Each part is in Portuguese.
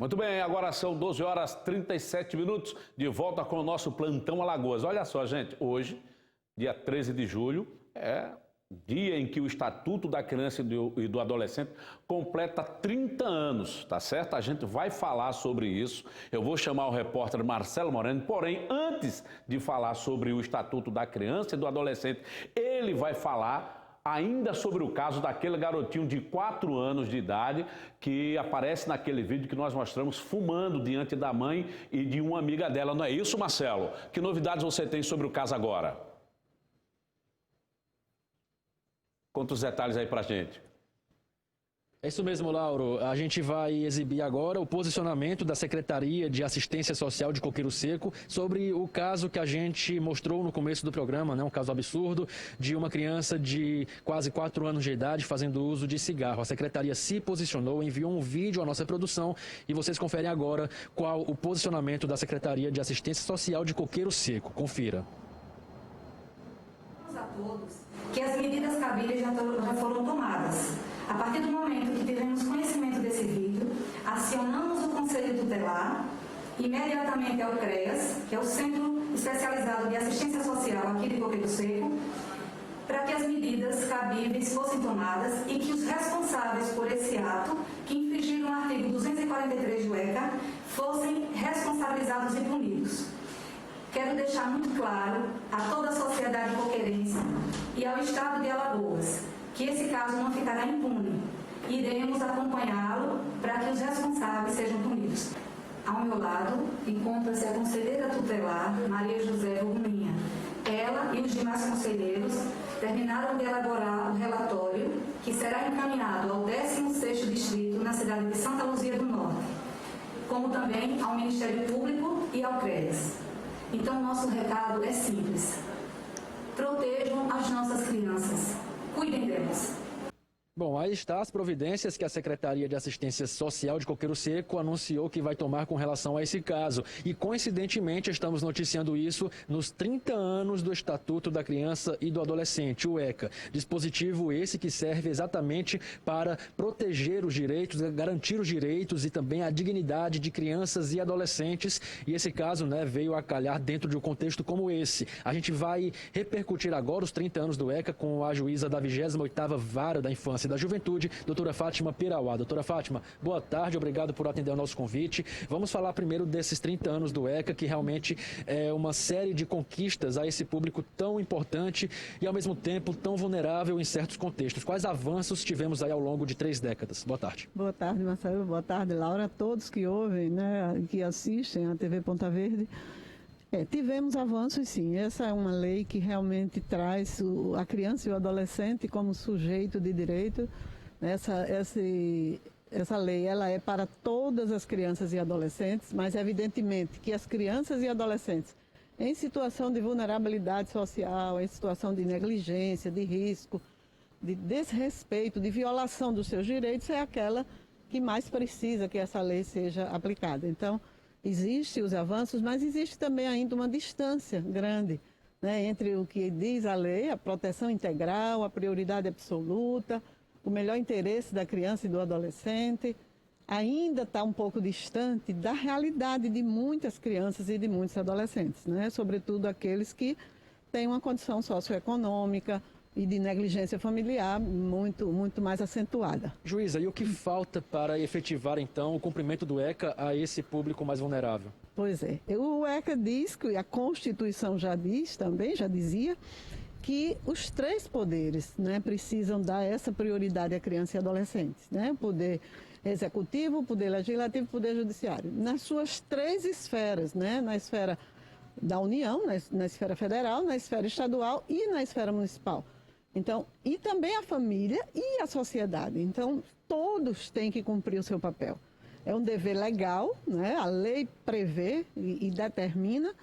Muito bem, agora são 12 horas 37 minutos, de volta com o nosso Plantão Alagoas. Olha só, gente, hoje, dia 13 de julho, é dia em que o Estatuto da Criança e do Adolescente completa 30 anos, tá certo? A gente vai falar sobre isso. Eu vou chamar o repórter Marcelo Moreno, porém, antes de falar sobre o Estatuto da Criança e do Adolescente, ele vai falar ainda sobre o caso daquele garotinho de 4 anos de idade que aparece naquele vídeo que nós mostramos fumando diante da mãe e de uma amiga dela. Não é isso, Marcelo? Que novidades você tem sobre o caso agora? Conta os detalhes aí pra gente. É isso mesmo, Lauro. A gente vai exibir agora o posicionamento da Secretaria de Assistência Social de Coqueiro Seco sobre o caso que a gente mostrou no começo do programa, né? Um caso absurdo de uma criança de quase 4 anos de idade fazendo uso de cigarro. A Secretaria se posicionou, enviou um vídeo à nossa produção e vocês conferem agora qual o posicionamento da Secretaria de Assistência Social de Coqueiro Seco. Confira. A todos que as medidas cabíveis já foram tomadas. A partir do momento que tivemos conhecimento desse vídeo, acionamos o Conselho Tutelar, imediatamente ao CREAS, que é o Centro Especializado de Assistência Social aqui de Coqueiro Seco, para que as medidas cabíveis fossem tomadas e que os responsáveis por esse ato, que infringiram o artigo 243 do ECA, fossem responsabilizados e punidos. Quero deixar muito claro a toda a sociedade coqueirense e ao Estado de Alagoas que esse caso não ficará impune. Iremos acompanhá-lo para que os responsáveis sejam punidos. Ao meu lado encontra-se a conselheira tutelar, Maria José Roguminha. Ela e os demais conselheiros terminaram de elaborar o relatório que será encaminhado ao 16º Distrito na cidade de Santa Luzia do Norte, como também ao Ministério Público e ao CREAS. Então, nosso recado é simples. Protejam as nossas crianças. Cuidem delas. Bom, aí está as providências que a Secretaria de Assistência Social de Coqueiro Seco anunciou que vai tomar com relação a esse caso. E, coincidentemente, estamos noticiando isso nos 30 anos do Estatuto da Criança e do Adolescente, o ECA. Dispositivo esse que serve exatamente para proteger os direitos, garantir os direitos e também a dignidade de crianças e adolescentes. E esse caso, né, veio a calhar dentro de um contexto como esse. A gente vai repercutir agora os 30 anos do ECA com a juíza da 28ª Vara da Infância e da Juventude, doutora Fátima Pirauá. Doutora Fátima, boa tarde, obrigado por atender ao nosso convite. Vamos falar primeiro desses 30 anos do ECA, que realmente é uma série de conquistas a esse público tão importante e, ao mesmo tempo, tão vulnerável em certos contextos. Quais avanços tivemos aí ao longo de 3 décadas? Boa tarde. Boa tarde, Marcelo. Boa tarde, Laura. A todos que ouvem, né, que assistem a TV Ponta Verde. Tivemos avanços, sim. Essa é uma lei que realmente traz a criança e o adolescente como sujeito de direito. Essa lei ela é para todas as crianças e adolescentes, mas evidentemente que as crianças e adolescentes em situação de vulnerabilidade social, em situação de negligência, de risco, de desrespeito, de violação dos seus direitos, é aquela que mais precisa que essa lei seja aplicada. Então, existem os avanços, mas existe também ainda uma distância grande, né, entre o que diz a lei, a proteção integral, a prioridade absoluta, o melhor interesse da criança e do adolescente. Ainda está um pouco distante da realidade de muitas crianças e de muitos adolescentes, né, sobretudo aqueles que têm uma condição socioeconômica e de negligência familiar muito mais acentuada. Juíza, e o que falta para efetivar, então, o cumprimento do ECA a esse público mais vulnerável? Pois é. O ECA diz, que a Constituição já diz também, já dizia, que os 3 poderes, né, precisam dar essa prioridade à criança e adolescentes, né? O poder executivo, o poder legislativo e o poder judiciário. Nas suas 3 esferas, né? Na esfera da União, na esfera federal, na esfera estadual e na esfera municipal. Então, e também a família e a sociedade. Então, todos têm que cumprir o seu papel. É um dever legal, né? A lei prevê e determina,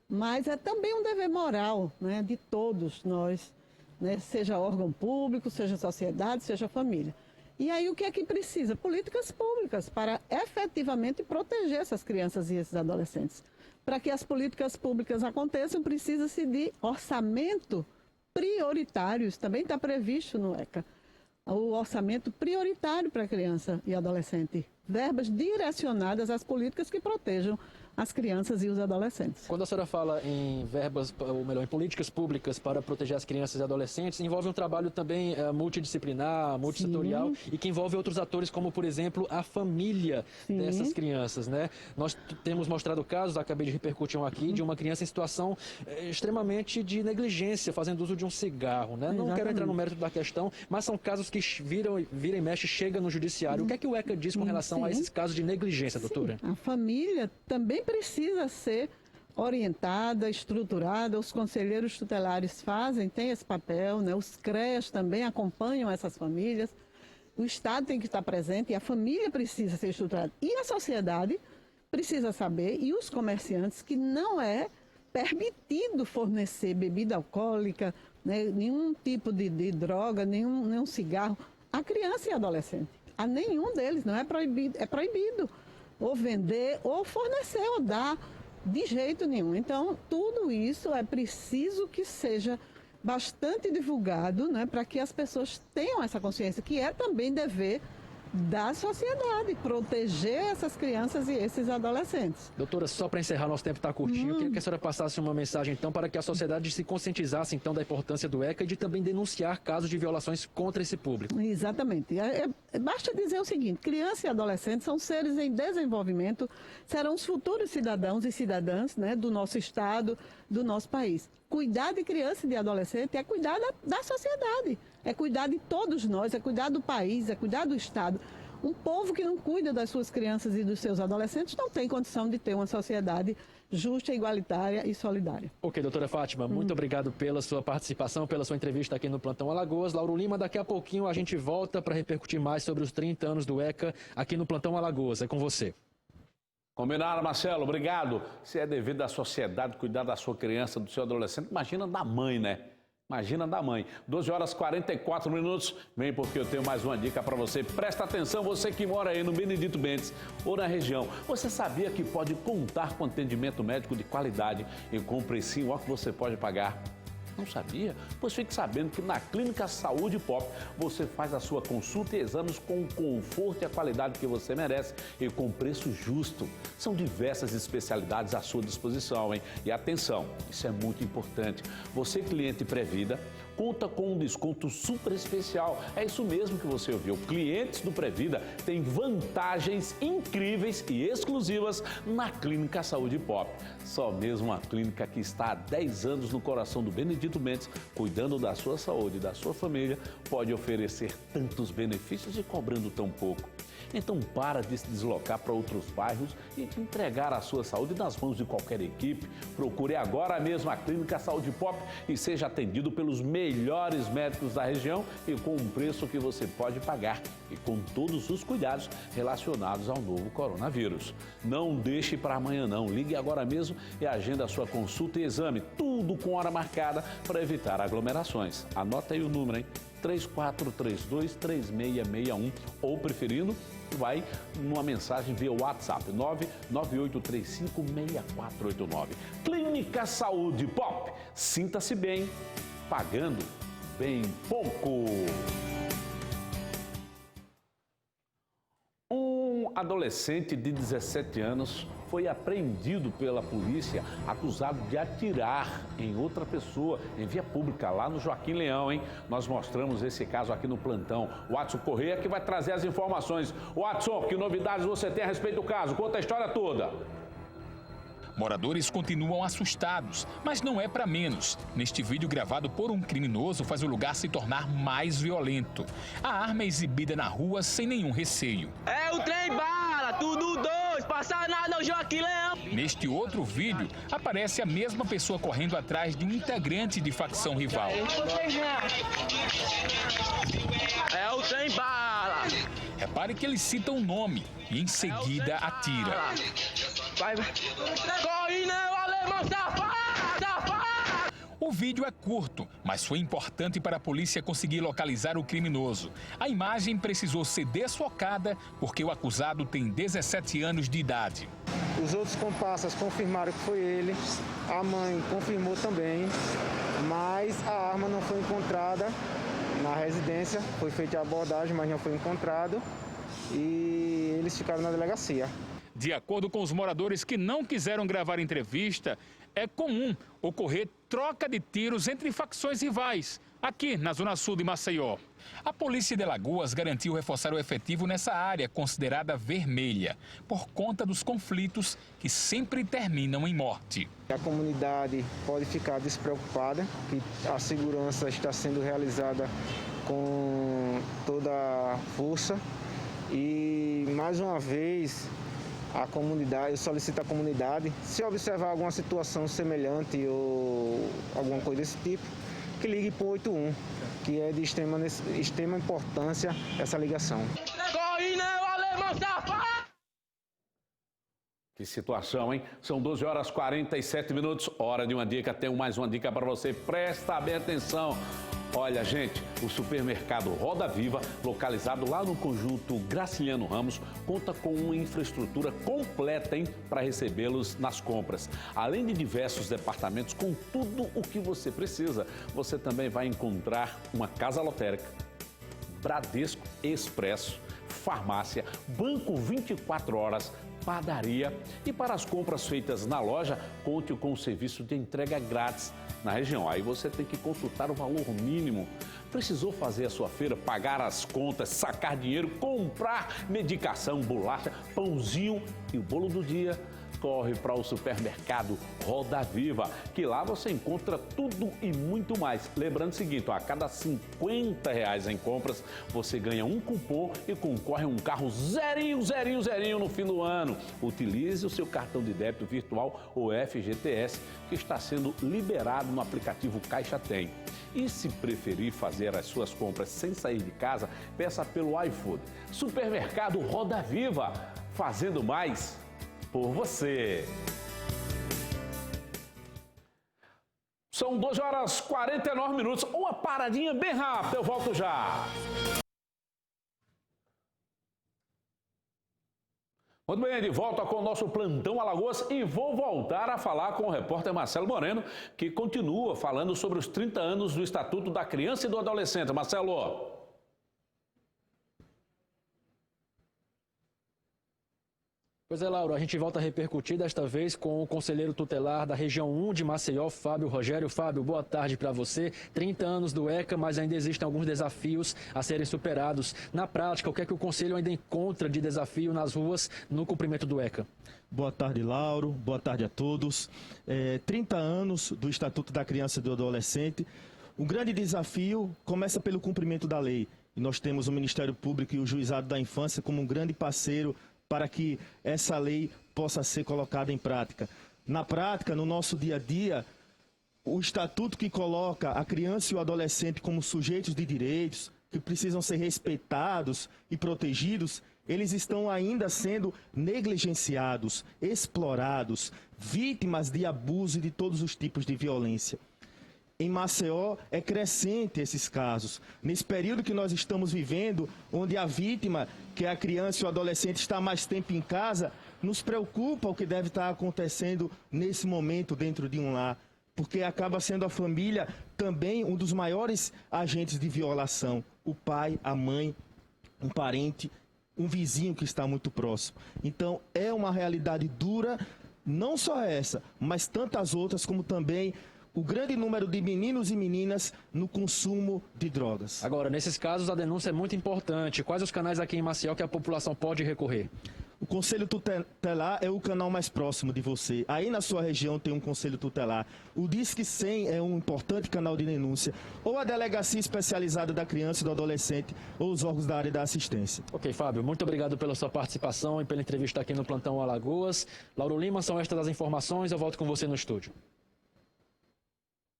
mas é também um dever moral, né, de todos nós, né? Seja órgão público, seja sociedade, seja família. E aí o que é que precisa? Políticas públicas para efetivamente proteger essas crianças e esses adolescentes. Para que as políticas públicas aconteçam, precisa-se de orçamento prioritários, também está previsto no ECA, o orçamento prioritário para a criança e adolescente. Verbas direcionadas às políticas que protejam as crianças e os adolescentes. Quando a senhora fala em verbas, ou melhor, em políticas públicas para proteger as crianças e adolescentes, envolve um trabalho também multidisciplinar, multissetorial, e que envolve outros atores, como, por exemplo, a família dessas crianças, né? Nós temos mostrado casos, acabei de repercutir um aqui, de uma criança em situação extremamente de negligência, fazendo uso de um cigarro, né? Não quero entrar no mérito da questão, mas são casos que vira e mexe, chega no judiciário. O que é que o ECA diz com relação a esses casos de negligência, doutora? A família também precisa ser orientada, estruturada. Os conselheiros tutelares têm esse papel, né? Os CREAs também acompanham essas famílias. O Estado tem que estar presente e a família precisa ser estruturada. E a sociedade precisa saber, e os comerciantes, que não é permitido fornecer bebida alcoólica, né? Nenhum tipo de droga, nenhum cigarro a criança e adolescente. A nenhum deles, não é proibido. É proibido ou vender, ou fornecer, ou dar, de jeito nenhum. Então, tudo isso é preciso que seja bastante divulgado, né, para que as pessoas tenham essa consciência, que é também dever da sociedade, proteger essas crianças e esses adolescentes. Doutora, só para encerrar, nosso tempo está curtinho, eu queria que a senhora passasse uma mensagem, então, para que a sociedade se conscientizasse, então, da importância do ECA e de também denunciar casos de violações contra esse público. Exatamente. Basta dizer o seguinte: criança e adolescente são seres em desenvolvimento, serão os futuros cidadãos e cidadãs, né, do nosso Estado, do nosso país. Cuidar de criança e de adolescente é cuidar da sociedade, é cuidar de todos nós, é cuidar do país, é cuidar do Estado. Um povo que não cuida das suas crianças e dos seus adolescentes não tem condição de ter uma sociedade justa, igualitária e solidária. Ok, doutora Fátima, muito obrigado pela sua participação, pela sua entrevista aqui no Plantão Alagoas. Lauro Lima, daqui a pouquinho a gente volta para repercutir mais sobre os 30 anos do ECA aqui no Plantão Alagoas. É com você. Combinado, Marcelo, obrigado. Se é devido à sociedade cuidar da sua criança, do seu adolescente, imagina da mãe, né? Imagina da mãe. 12h44, vem porque eu tenho mais uma dica para você. Presta atenção, você que mora aí no Benedito Bentes ou na região. Você sabia que pode contar com atendimento médico de qualidade e com um precinho ó, que você pode pagar? Não sabia? Pois fique sabendo que na Clínica Saúde Pop você faz a sua consulta e exames com o conforto e a qualidade que você merece e com preço justo. São diversas especialidades à sua disposição, hein? E atenção, isso é muito importante. Você, cliente Previda, conta com um desconto super especial. É isso mesmo que você ouviu. Clientes do Previda têm vantagens incríveis e exclusivas na Clínica Saúde Pop. Só mesmo uma clínica que está há 10 anos no coração do Benedito Mendes, cuidando da sua saúde e da sua família, pode oferecer tantos benefícios e cobrando tão pouco. Então para de se deslocar para outros bairros e entregar a sua saúde nas mãos de qualquer equipe. Procure agora mesmo a Clínica Saúde Pop e seja atendido pelos melhores médicos da região e com um preço que você pode pagar e com todos os cuidados relacionados ao novo coronavírus. Não deixe para amanhã não, ligue agora mesmo e agenda a sua consulta e exame, tudo com hora marcada para evitar aglomerações. Anota aí o número, hein? 3432-3661 ou preferindo, vai numa mensagem via WhatsApp 998356489. Clínica Saúde Pop, sinta-se bem, pagando bem pouco. Um adolescente de 17 anos foi apreendido pela polícia acusado de atirar em outra pessoa em via pública lá no Joaquim Leão, hein? Nós mostramos esse caso aqui no plantão. O Watson Correia que vai trazer as informações. Watson, que novidades você tem a respeito do caso? Conta a história toda. Moradores continuam assustados, mas não é para menos. Neste vídeo gravado por um criminoso faz o lugar se tornar mais violento. A arma é exibida na rua sem nenhum receio. É o trem bala, tudo dois, passa nada o Joaquim Leão. Neste outro vídeo, aparece a mesma pessoa correndo atrás de um integrante de facção rival. É o trem bala. Repare que ele cita um nome e em seguida atira. Vai. Corre não, alemão safado! O vídeo é curto, mas foi importante para a polícia conseguir localizar o criminoso. A imagem precisou ser desfocada porque o acusado tem 17 anos de idade. Os outros comparsas confirmaram que foi ele, a mãe confirmou também, mas a arma não foi encontrada na residência, foi feita a abordagem, mas não foi encontrado e eles ficaram na delegacia. De acordo com os moradores que não quiseram gravar entrevista, é comum ocorrer troca de tiros entre facções rivais, aqui na Zona Sul de Maceió. A Polícia de Alagoas garantiu reforçar o efetivo nessa área considerada vermelha, por conta dos conflitos que sempre terminam em morte. A comunidade pode ficar despreocupada, que a segurança está sendo realizada com toda a força e, mais uma vez, eu solicito à comunidade, se observar alguma situação semelhante ou alguma coisa desse tipo, que ligue para o 81, que é de extrema importância essa ligação. Corre não, alemão safado! Que situação, hein? São 12 horas e 47 minutos, hora de uma dica. Tenho mais uma dica para você, presta bem atenção. Olha, gente, o supermercado Roda Viva, localizado lá no conjunto Graciliano Ramos, conta com uma infraestrutura completa, hein, para recebê-los nas compras. Além de diversos departamentos com tudo o que você precisa, você também vai encontrar uma casa lotérica, Bradesco Expresso, farmácia, banco 24 horas, padaria e para as compras feitas na loja, conte com o serviço de entrega grátis na região. Aí você tem que consultar o valor mínimo. Precisou fazer a sua feira, pagar as contas, sacar dinheiro, comprar medicação, bolacha, pãozinho e o bolo do dia? Corre para o supermercado Roda Viva, que lá você encontra tudo e muito mais. Lembrando o seguinte, a cada R$50 em compras, você ganha um cupom e concorre a um carro zerinho no fim do ano. Utilize o seu cartão de débito virtual, o FGTS, que está sendo liberado no aplicativo Caixa Tem. E se preferir fazer as suas compras sem sair de casa, peça pelo iFood. Supermercado Roda Viva, fazendo mais por você. São 12 horas e 49 minutos. Uma paradinha bem rápida, eu volto já. Muito bem, de volta com o nosso Plantão Alagoas e vou voltar a falar com o repórter Marcelo Moreno, que continua falando sobre os 30 anos do Estatuto da Criança e do Adolescente. Marcelo. Pois é, Lauro, a gente volta a repercutir desta vez com o conselheiro tutelar da região 1 de Maceió, Fábio Rogério. Fábio, boa tarde para você. 30 anos do ECA, mas ainda existem alguns desafios a serem superados. Na prática, o que é que o conselho ainda encontra de desafio nas ruas no cumprimento do ECA? Boa tarde, Lauro. Boa tarde a todos. 30 anos do Estatuto da Criança e do Adolescente. O grande desafio começa pelo cumprimento da lei. E nós temos o Ministério Público e o Juizado da Infância como um grande parceiro para que essa lei possa ser colocada em prática. Na prática, no nosso dia a dia, o estatuto que coloca a criança e o adolescente como sujeitos de direitos, que precisam ser respeitados e protegidos, eles estão ainda sendo negligenciados, explorados, vítimas de abuso e de todos os tipos de violência. Em Maceió é crescente esses casos. Nesse período que nós estamos vivendo, onde a vítima, que é a criança e o adolescente, está mais tempo em casa, nos preocupa o que deve estar acontecendo nesse momento dentro de um lar, porque acaba sendo a família também um dos maiores agentes de violação. O pai, a mãe, um parente, um vizinho que está muito próximo. Então é uma realidade dura, não só essa, mas tantas outras, como também o grande número de meninos e meninas no consumo de drogas. Agora, nesses casos, a denúncia é muito importante. Quais os canais aqui em Maceió que a população pode recorrer? O Conselho Tutelar é o canal mais próximo de você. Aí na sua região tem um Conselho Tutelar. O Disque 100 é um importante canal de denúncia. Ou a Delegacia Especializada da Criança e do Adolescente, ou os órgãos da área da assistência. Ok, Fábio, muito obrigado pela sua participação e pela entrevista aqui no Plantão Alagoas. Lauro Lima, são estas as informações. Eu volto com você no estúdio.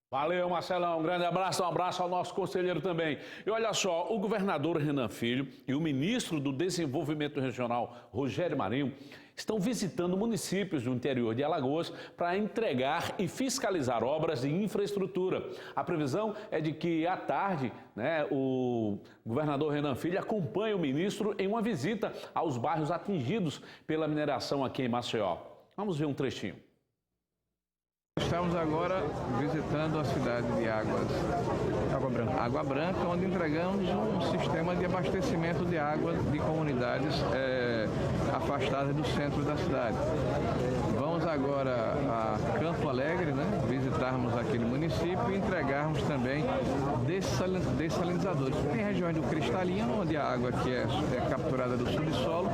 Valeu, Marcelão. Um grande abraço, um abraço ao nosso conselheiro também. E olha só, o governador Renan Filho e o ministro do Desenvolvimento Regional, Rogério Marinho, estão visitando municípios do interior de Alagoas para entregar e fiscalizar obras de infraestrutura. A previsão é de que, à tarde, o governador Renan Filho acompanhe o ministro em uma visita aos bairros atingidos pela mineração aqui em Maceió. Vamos ver um trechinho. Estamos agora visitando a cidade de Água Branca, onde entregamos um sistema de abastecimento de água de comunidades afastadas do centro da cidade. Vamos agora a Campo Alegre, visitarmos aquele município e entregarmos também dessalinizadores. Tem regiões do cristalino, onde a água que é capturada do subsolo,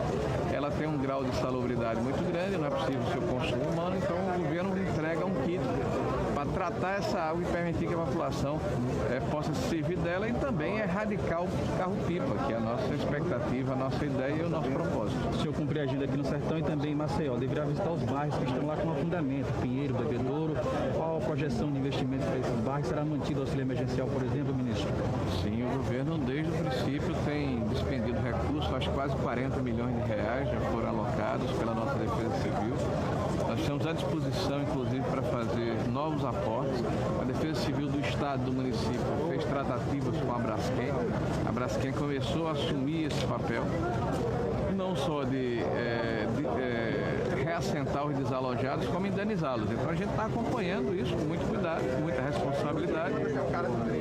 ela tem um grau de salubridade muito grande, não é possível o seu consumo humano, então o governo entrega um kit para tratar essa água e permitir que a população possa se servir dela e também erradicar o carro-pipa, que é a nossa expectativa, a nossa ideia e o nosso propósito. O senhor cumprir a agenda aqui no Sertão e também em Maceió, deverá visitar os bairros que estão lá com afundamento, Pinheiro, Bebedouro. Qual a projeção de investimento para esses bairros? Será mantido o auxílio emergencial, por exemplo, ministro? Sim, o governo desde o princípio tem despendido recursos, acho que quase 40 milhões de reais já foram alocados pela nossa Defesa Civil. Nós estamos à disposição, inclusive, para fazer novos aportes. A Defesa Civil do Estado, do município, fez tratativas com a Braskem. A Braskem começou a assumir esse papel, não só de reassentar os desalojados, como indenizá-los. Então a gente está acompanhando isso com muito cuidado, com muita responsabilidade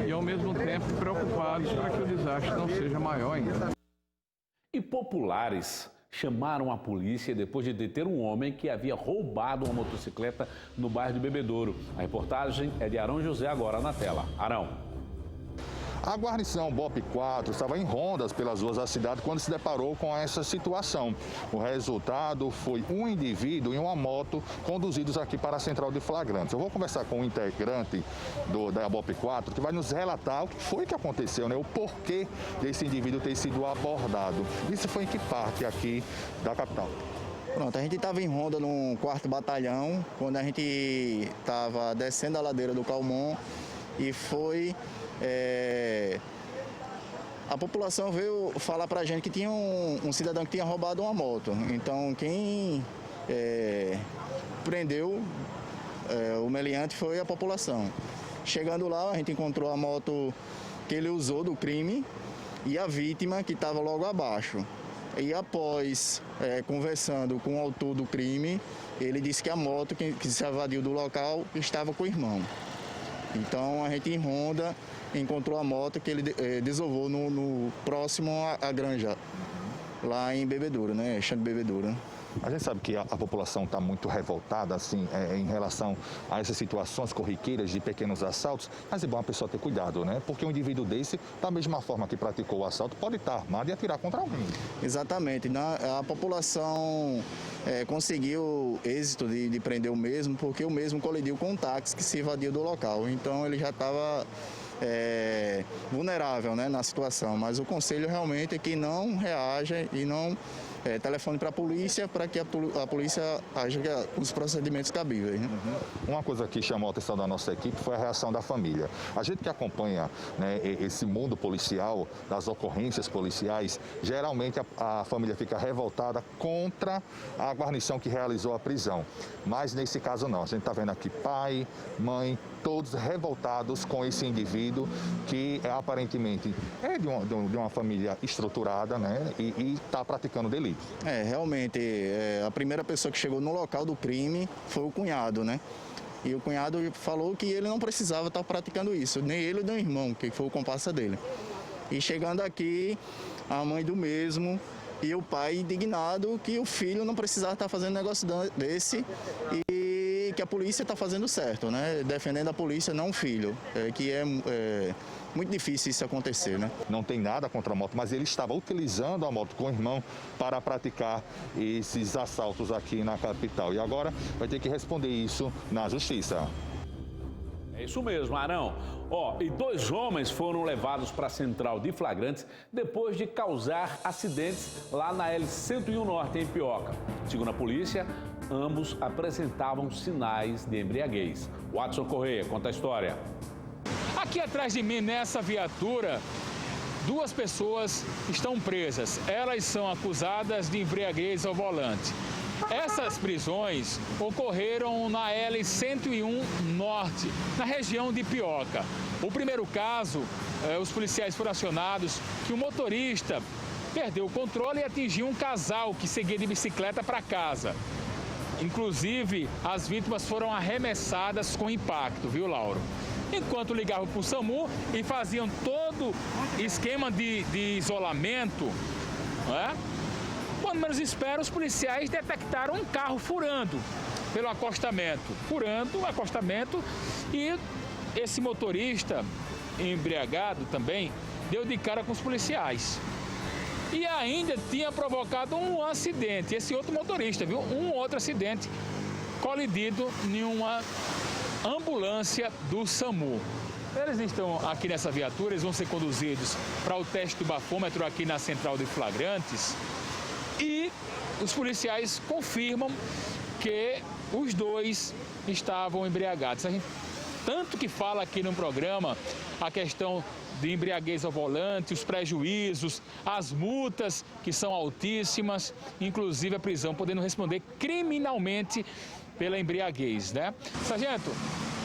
e, ao mesmo tempo, preocupados para que o desastre não seja maior ainda. E populares chamaram a polícia depois de deter um homem que havia roubado uma motocicleta no bairro de Bebedouro. A reportagem é de Arão José, agora na tela. Arão. A guarnição BOP 4 estava em rondas pelas ruas da cidade quando se deparou com essa situação. O resultado foi um indivíduo em uma moto conduzidos aqui para a central de flagrantes. Eu vou conversar com um integrante da BOP 4 que vai nos relatar o que foi que aconteceu, o porquê desse indivíduo ter sido abordado. Isso foi em que parte aqui da capital? Pronto, a gente estava em ronda no 4º Batalhão, quando a gente estava descendo a ladeira do Calmon e foi... A população veio falar pra gente que tinha um cidadão que tinha roubado uma moto. Então quem prendeu o meliante foi a população. Chegando lá, a gente encontrou a moto que ele usou do crime e a vítima que estava logo abaixo. E após conversando com o autor do crime, ele disse que a moto que se evadiu do local estava com o irmão. Então a gente em ronda encontrou a moto que ele desovou no próximo à granja, lá em Bebedouro, Xande Bebedouro. A gente sabe que a população está muito revoltada assim, em relação a essas situações corriqueiras de pequenos assaltos, mas é bom a pessoa ter cuidado, Porque um indivíduo desse, da mesma forma que praticou o assalto, pode estar armado e atirar contra alguém. Exatamente. A população conseguiu êxito de prender o mesmo, porque o mesmo colidiu com um táxi que se evadiu do local. Então ele já estava vulnerável na situação, mas o conselho realmente é que não reaja e não telefone para a polícia, para que a polícia aja os procedimentos cabíveis. Uma coisa que chamou a atenção da nossa equipe foi a reação da família. A gente que acompanha esse mundo policial, das ocorrências policiais, geralmente a família fica revoltada contra a guarnição que realizou a prisão. Mas nesse caso não, a gente está vendo aqui pai, mãe, todos revoltados com esse indivíduo que aparentemente é de uma família estruturada, e está praticando delito. Realmente, a primeira pessoa que chegou no local do crime foi o cunhado, E o cunhado falou que ele não precisava estar praticando isso, nem ele nem o irmão, que foi o comparsa dele. E chegando aqui, a mãe do mesmo e o pai indignado que o filho não precisava estar fazendo negócio desse e que a polícia está fazendo certo, Defendendo a polícia, não o filho, que é muito difícil isso acontecer, Não tem nada contra a moto, mas ele estava utilizando a moto com o irmão para praticar esses assaltos aqui na capital. E agora vai ter que responder isso na justiça. É isso mesmo, Arão. E 2 homens foram levados para a central de flagrantes depois de causar acidentes lá na L101 Norte, em Pioca. Segundo a polícia, ambos apresentavam sinais de embriaguez. Watson Correia conta a história. Aqui atrás de mim, nessa viatura, 2 pessoas estão presas. Elas são acusadas de embriaguez ao volante. Essas prisões ocorreram na L101 Norte, na região de Pioca. O primeiro caso, os policiais foram acionados que o motorista perdeu o controle e atingiu um casal que seguia de bicicleta para casa. Inclusive, as vítimas foram arremessadas com impacto, viu, Lauro? Enquanto ligavam para o SAMU e faziam todo esquema de isolamento, né? Quando menos espera, os policiais detectaram um carro furando pelo acostamento. Furando o acostamento e esse motorista, embriagado também, deu de cara com os policiais. E ainda tinha provocado um acidente, esse outro motorista, viu? Um outro acidente colidido em uma ambulância do SAMU. Eles estão aqui nessa viatura, eles vão ser conduzidos para o teste do bafômetro aqui na central de flagrantes e os policiais confirmam que os dois estavam embriagados. A gente tanto que fala aqui no programa a questão de embriaguez ao volante, os prejuízos, as multas que são altíssimas, inclusive a prisão, podendo responder criminalmente pela embriaguez, né? Sargento,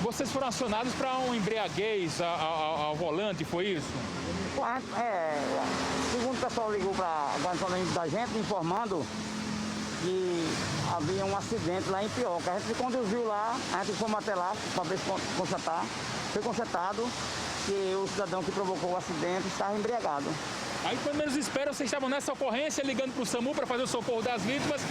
vocês foram acionados para um embriaguez ao volante, foi isso? Segundo o pessoal ligou para o guarda-municipal da gente, informando que havia um acidente lá em Pioca. A gente se conduziu lá, a gente fomos até lá para ver se constatar. Foi constatado que o cidadão que provocou o acidente estava embriagado. Aí, quando menos espera, vocês estavam nessa ocorrência, ligando para o SAMU para fazer o socorro das vítimas.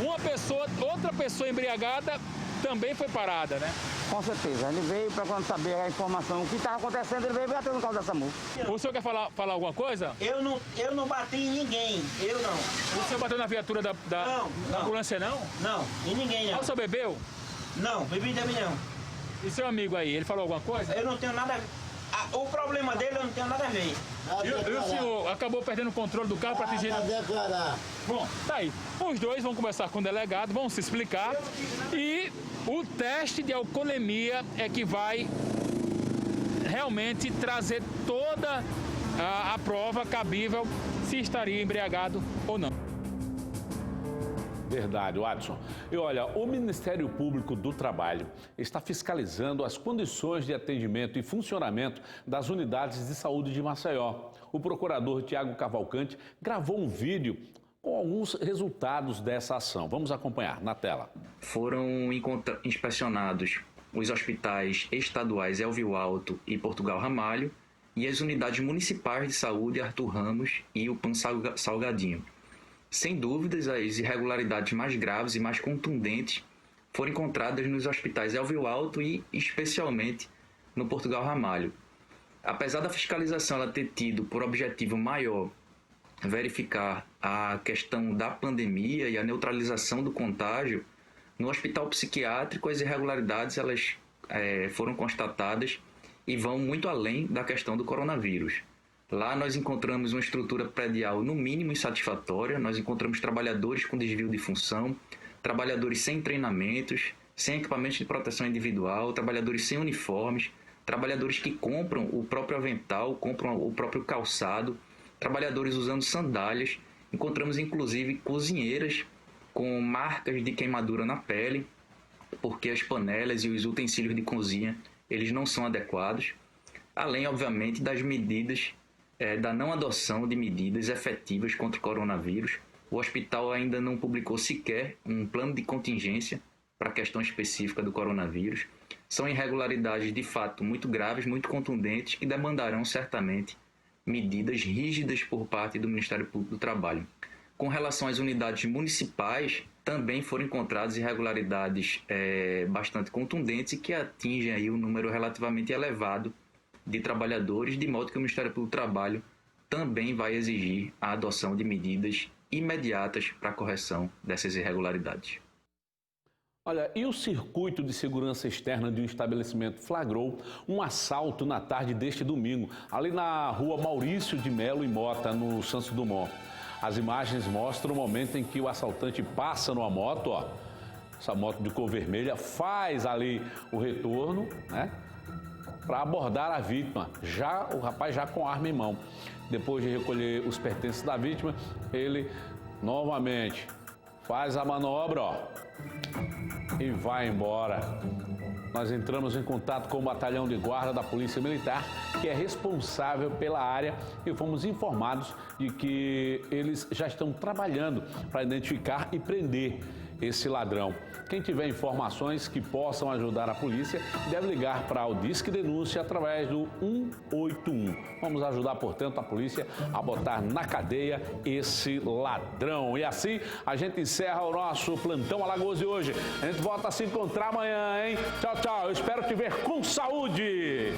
Outra pessoa embriagada também foi parada, né? Com certeza. Ele veio para saber a informação, o que estava acontecendo, ele veio bater no carro da SAMU. O senhor quer falar alguma coisa? Eu não bati em ninguém, eu não. O senhor bateu na viatura da ambulância, não? Não, em ninguém, não. O senhor bebeu? Não, bebi também não. E seu amigo aí, ele falou alguma coisa? Eu não tenho nada a ver. O problema dele eu não tenho nada a ver. E o senhor acabou perdendo o controle do carro para atingir... Bom, tá aí. Os dois vão conversar com o delegado, vão se explicar e o teste de alcoolemia é que vai realmente trazer toda a prova cabível se estaria embriagado ou não. Verdade, Watson. E olha, o Ministério Público do Trabalho está fiscalizando as condições de atendimento e funcionamento das unidades de saúde de Maceió. O procurador Tiago Cavalcante gravou um vídeo com alguns resultados dessa ação. Vamos acompanhar na tela. Foram inspecionados os hospitais estaduais Elvio Alto e Portugal Ramalho e as unidades municipais de saúde Arthur Ramos e o PAN Salgadinho. Sem dúvidas, as irregularidades mais graves e mais contundentes foram encontradas nos hospitais Elvio Alto e, especialmente, no Portugal Ramalho. Apesar da fiscalização ela ter tido por objetivo maior verificar a questão da pandemia e a neutralização do contágio, no hospital psiquiátrico as irregularidades elas, foram constatadas e vão muito além da questão do coronavírus. Lá nós encontramos uma estrutura predial no mínimo insatisfatória, nós encontramos trabalhadores com desvio de função, trabalhadores sem treinamentos, sem equipamentos de proteção individual, trabalhadores sem uniformes, trabalhadores que compram o próprio avental, compram o próprio calçado, trabalhadores usando sandálias, encontramos inclusive cozinheiras com marcas de queimadura na pele, porque as panelas e os utensílios de cozinha eles não são adequados, além obviamente das medidas da não adoção de medidas efetivas contra o coronavírus. O hospital ainda não publicou sequer um plano de contingência para a questão específica do coronavírus. São irregularidades de fato muito graves, muito contundentes, que demandarão certamente medidas rígidas por parte do Ministério Público do Trabalho. Com relação às unidades municipais, também foram encontradas irregularidades bastante contundentes e que atingem aí um número relativamente elevado de trabalhadores, de modo que o Ministério Público do Trabalho também vai exigir a adoção de medidas imediatas para a correção dessas irregularidades. Olha, e o circuito de segurança externa de um estabelecimento flagrou um assalto na tarde deste domingo, ali na rua Maurício de Melo e Mota, no Santos Dumont. As imagens mostram o momento em que o assaltante passa numa moto, ó, essa moto de cor vermelha, faz ali o retorno, né, para abordar a vítima, o rapaz já com a arma em mão. Depois de recolher os pertences da vítima, ele novamente faz a manobra, ó, e vai embora. Nós entramos em contato com o batalhão de guarda da Polícia Militar, que é responsável pela área, e fomos informados de que eles já estão trabalhando para identificar e prender esse ladrão. Quem tiver informações que possam ajudar a polícia deve ligar para o Disque Denúncia através do 181. Vamos ajudar, portanto, a polícia a botar na cadeia esse ladrão. E assim a gente encerra o nosso Plantão Alagoas de hoje. A gente volta a se encontrar amanhã, hein? Tchau, tchau. Eu espero te ver com saúde.